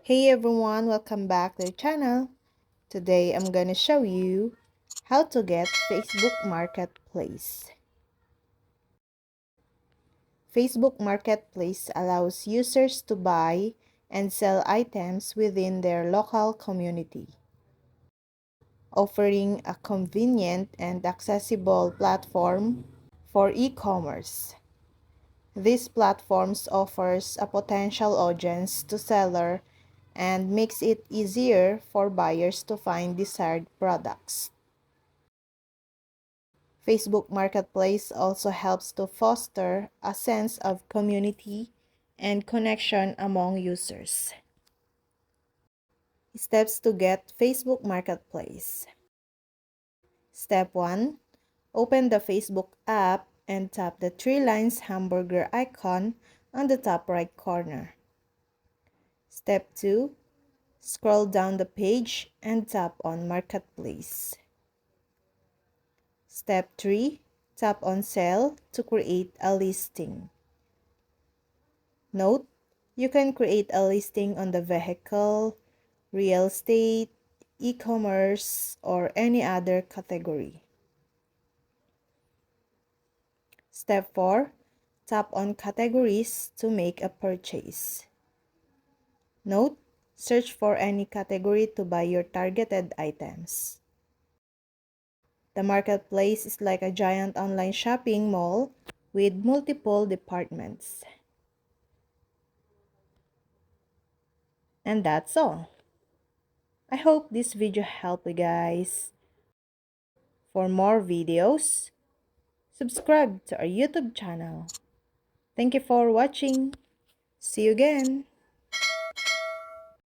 Hey everyone, welcome back to the channel. Today I'm gonna show you how to get Facebook Marketplace. Facebook Marketplace allows users to buy and sell items within their local community, offering a convenient and accessible platform for e-commerce. This platforms offers a potential audience to seller and makes it easier for buyers to find desired products. Facebook Marketplace also helps to foster a sense of community and connection among users. Steps to get Facebook Marketplace. Step 1. Open the Facebook app and tap the three lines hamburger icon on the top right corner. Step 2. Scroll down the page and tap on Marketplace. Step 3. Tap on Sell to create a listing. Note, you can create a listing on the vehicle, real estate, e-commerce, or any other category. Step 4. Tap on Categories to make a purchase. Note, search for any category to buy your targeted items. The marketplace is like a giant online shopping mall with multiple departments. And that's all. I hope this video helped you guys. For more videos, subscribe to our YouTube channel. Thank you for watching. See you again.